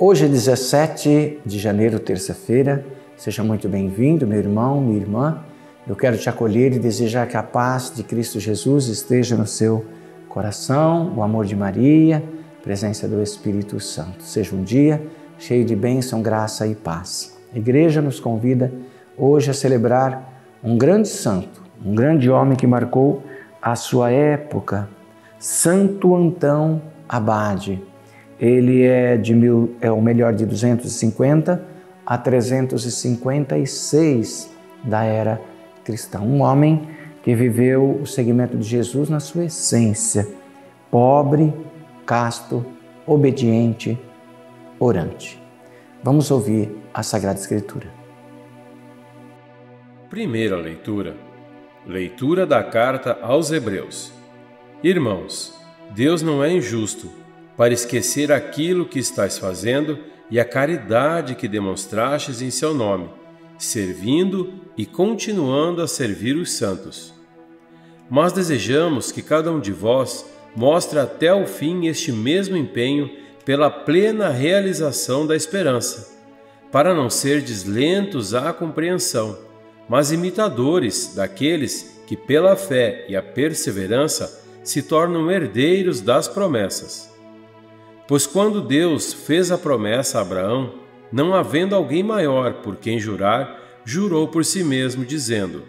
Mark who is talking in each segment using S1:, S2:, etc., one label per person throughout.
S1: Hoje é 17 de janeiro, terça-feira. Seja muito bem-vindo, meu irmão, minha irmã. Eu quero te acolher e desejar que a paz de Cristo Jesus esteja no seu coração, o amor de Maria, a presença do Espírito Santo. Seja um dia cheio de bênção, graça e paz. A igreja nos convida hoje a celebrar um grande santo, um grande homem que marcou a sua época, Santo Antão Abade. Ele é o melhor de 250 a 356 da era cristã. Um homem que viveu o seguimento de Jesus na sua essência, pobre, casto, obediente, orante. Vamos ouvir a Sagrada Escritura.
S2: Primeira leitura. Leitura da carta aos Hebreus. Irmãos, Deus não é injusto para esquecer aquilo que estáis fazendo e a caridade que demonstrastes em seu nome, servindo e continuando a servir os santos. Mas desejamos que cada um de vós mostre até o fim este mesmo empenho pela plena realização da esperança, para não serdes lentos à compreensão, mas imitadores daqueles que pela fé e a perseverança se tornam herdeiros das promessas. Pois quando Deus fez a promessa a Abraão, não havendo alguém maior por quem jurar, jurou por si mesmo, dizendo: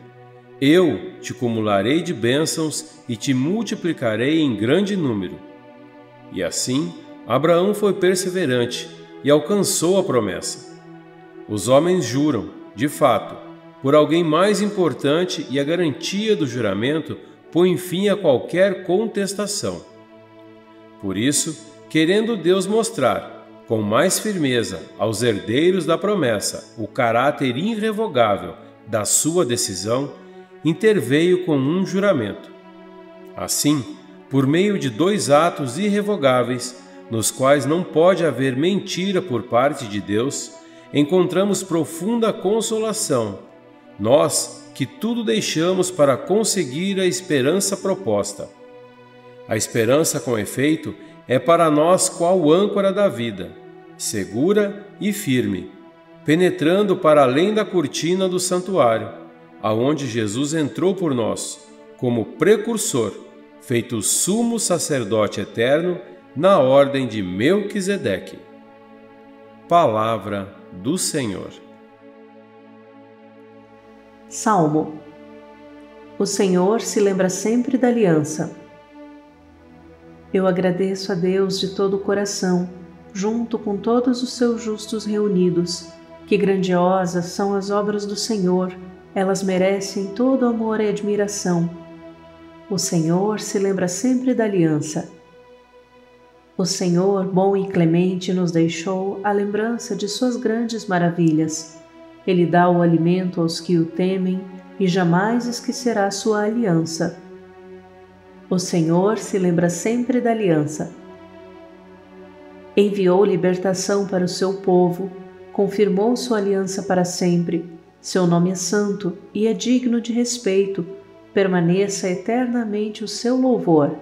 S2: Eu te cumularei de bênçãos e te multiplicarei em grande número. E assim, Abraão foi perseverante e alcançou a promessa. Os homens juram, de fato, por alguém mais importante, e a garantia do juramento põe fim a qualquer contestação. Por isso, querendo Deus mostrar com mais firmeza aos herdeiros da promessa o caráter irrevogável da sua decisão, interveio com um juramento. Assim, por meio de dois atos irrevogáveis, nos quais não pode haver mentira por parte de Deus, encontramos profunda consolação, nós que tudo deixamos para conseguir a esperança proposta. A esperança, com efeito, é para nós qual âncora da vida, segura e firme, penetrando para além da cortina do santuário, aonde Jesus entrou por nós, como precursor, feito sumo sacerdote eterno na ordem de Melquisedeque. Palavra do Senhor.
S3: Salmo. O Senhor se lembra sempre da aliança. Eu agradeço a Deus de todo o coração, junto com todos os seus justos reunidos. Que grandiosas são as obras do Senhor, elas merecem todo amor e admiração. O Senhor se lembra sempre da aliança. O Senhor, bom e clemente, nos deixou a lembrança de suas grandes maravilhas. Ele dá o alimento aos que o temem e jamais esquecerá sua aliança. O Senhor se lembra sempre da aliança. Enviou libertação para o seu povo, confirmou sua aliança para sempre. Seu nome é santo e é digno de respeito, permaneça eternamente o seu louvor.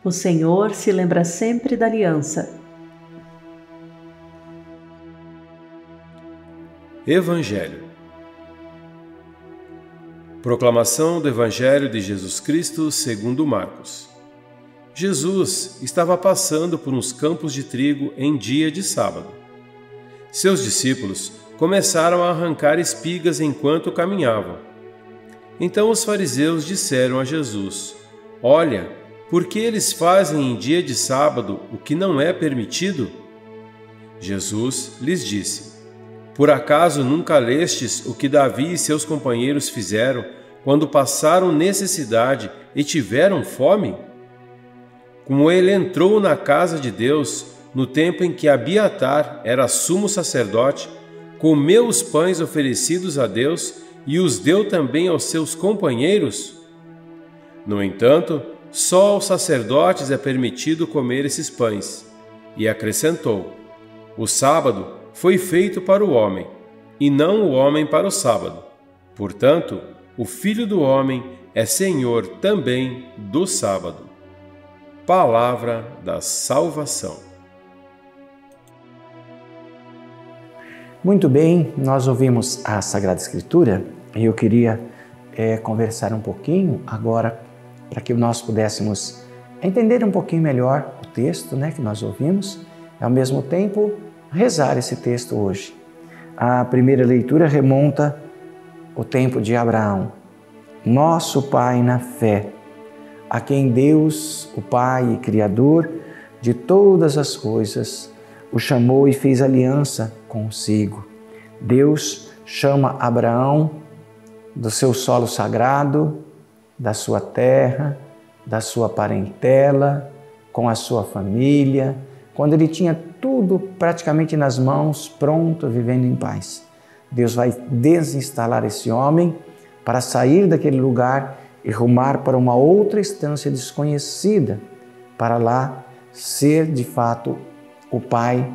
S3: O Senhor se lembra sempre da aliança.
S2: Evangelho. Proclamação do Evangelho de Jesus Cristo segundo Marcos. Jesus estava passando por uns campos de trigo em dia de sábado. Seus discípulos começaram a arrancar espigas enquanto caminhavam. Então os fariseus disseram a Jesus: Olha, por que eles fazem em dia de sábado o que não é permitido? Jesus lhes disse: Por acaso nunca lestes o que Davi e seus companheiros fizeram quando passaram necessidade e tiveram fome? Como ele entrou na casa de Deus no tempo em que Abiatar era sumo sacerdote, comeu os pães oferecidos a Deus e os deu também aos seus companheiros? No entanto, só aos sacerdotes é permitido comer esses pães. E acrescentou: O sábado foi feito para o homem, e não o homem para o sábado. Portanto, o Filho do Homem é Senhor também do sábado. Palavra da salvação.
S1: Muito bem, nós ouvimos a Sagrada Escritura e eu queria conversar um pouquinho agora para que nós pudéssemos entender um pouquinho melhor o texto, que nós ouvimos e ao mesmo tempo rezar esse texto hoje. A primeira leitura remonta o tempo de Abraão, nosso pai na fé, a quem Deus, o Pai e Criador de todas as coisas, o chamou e fez aliança consigo. Deus chama Abraão do seu solo sagrado, da sua terra, da sua parentela, com a sua família, quando ele tinha tudo praticamente nas mãos, pronto, vivendo em paz. Deus vai desinstalar esse homem para sair daquele lugar e rumar para uma outra estância desconhecida, para lá ser de fato o pai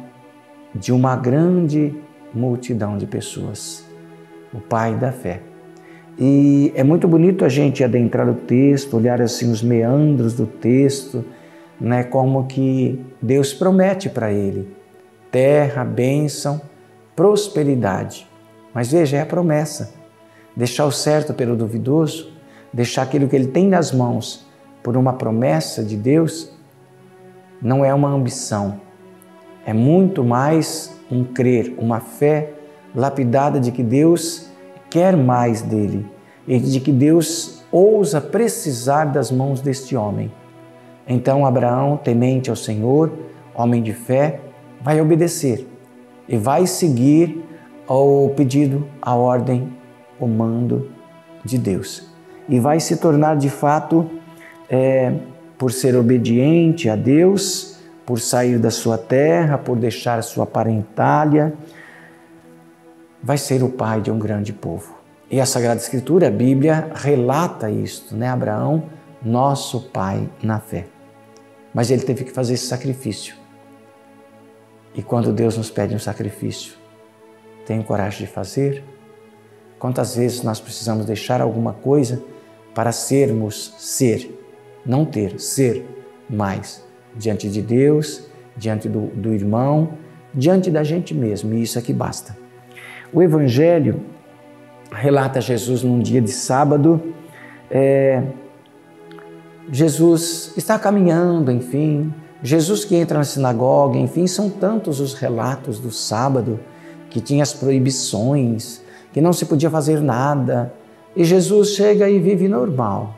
S1: de uma grande multidão de pessoas, o pai da fé. E é muito bonito a gente adentrar o texto, olhar assim os meandros do texto, como que Deus promete para ele terra, bênção, prosperidade. Mas veja, é a promessa. Deixar o certo pelo duvidoso, deixar aquilo que ele tem nas mãos por uma promessa de Deus, não é uma ambição. É muito mais um crer, uma fé lapidada de que Deus quer mais dele e de que Deus ousa precisar das mãos deste homem. Então Abraão, temente ao Senhor, homem de fé, vai obedecer e vai seguir ao pedido, a ordem, o mando de Deus. E vai se tornar de fato, por ser obediente a Deus, por sair da sua terra, por deixar a sua parentalha, vai ser o pai de um grande povo. E a Sagrada Escritura, a Bíblia, relata isto, Abraão, nosso pai na fé. Mas ele teve que fazer esse sacrifício. E quando Deus nos pede um sacrifício, tenho coragem de fazer? Quantas vezes nós precisamos deixar alguma coisa para sermos ser, não ter, ser mais diante de Deus, diante do irmão, diante da gente mesmo, e isso aqui basta. O Evangelho relata Jesus num dia de sábado, Jesus está caminhando, enfim, Jesus que entra na sinagoga, enfim, são tantos os relatos do sábado, que tinha as proibições, que não se podia fazer nada, e Jesus chega e vive normal.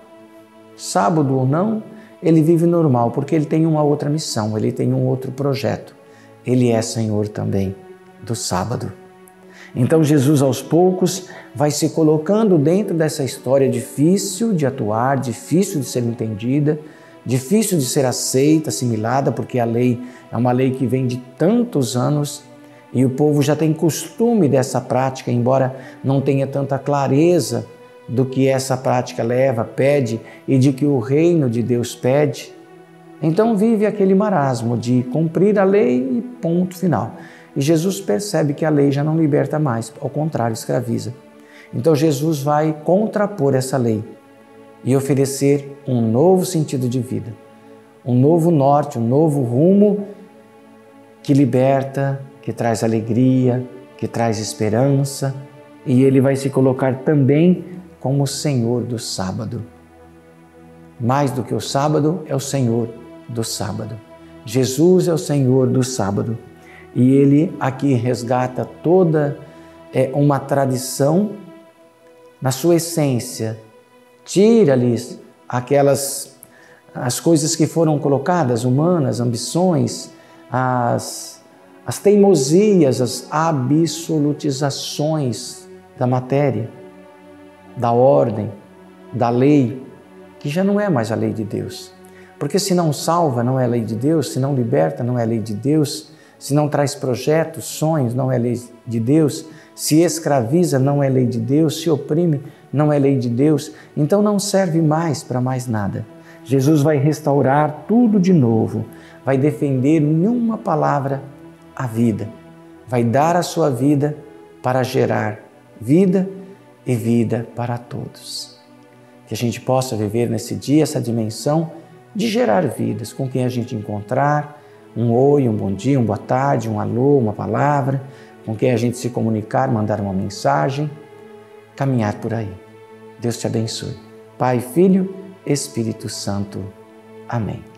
S1: Sábado ou não, ele vive normal, porque ele tem uma outra missão, ele tem um outro projeto. Ele é Senhor também do sábado. Então Jesus, aos poucos, vai se colocando dentro dessa história difícil de atuar, difícil de ser entendida, difícil de ser aceita, assimilada, porque a lei é uma lei que vem de tantos anos e o povo já tem costume dessa prática, embora não tenha tanta clareza do que essa prática leva, pede e de que o reino de Deus pede. Então vive aquele marasmo de cumprir a lei e ponto final. E Jesus percebe que a lei já não liberta mais, ao contrário, escraviza. Então Jesus vai contrapor essa lei e oferecer um novo sentido de vida, um novo norte, um novo rumo que liberta, que traz alegria, que traz esperança, e ele vai se colocar também como o Senhor do sábado. Mais do que o sábado, é o Senhor do sábado. Jesus é o Senhor do sábado. E ele aqui resgata toda uma tradição na sua essência, tira-lhes as coisas que foram colocadas, humanas, ambições, as teimosias, as absolutizações da matéria, da ordem, da lei, que já não é mais a lei de Deus. Porque se não salva, não é lei de Deus, se não liberta, não é lei de Deus, se não traz projetos, sonhos, não é lei de Deus, se escraviza, não é lei de Deus, se oprime, não é lei de Deus, então não serve mais para mais nada. Jesus vai restaurar tudo de novo, vai defender em uma palavra a vida, vai dar a sua vida para gerar vida e vida para todos. Que a gente possa viver nesse dia essa dimensão de gerar vidas com quem a gente encontrar, um oi, um bom dia, uma boa tarde, um alô, uma palavra, com quem a gente se comunicar, mandar uma mensagem, caminhar por aí. Deus te abençoe. Pai, Filho, Espírito Santo. Amém.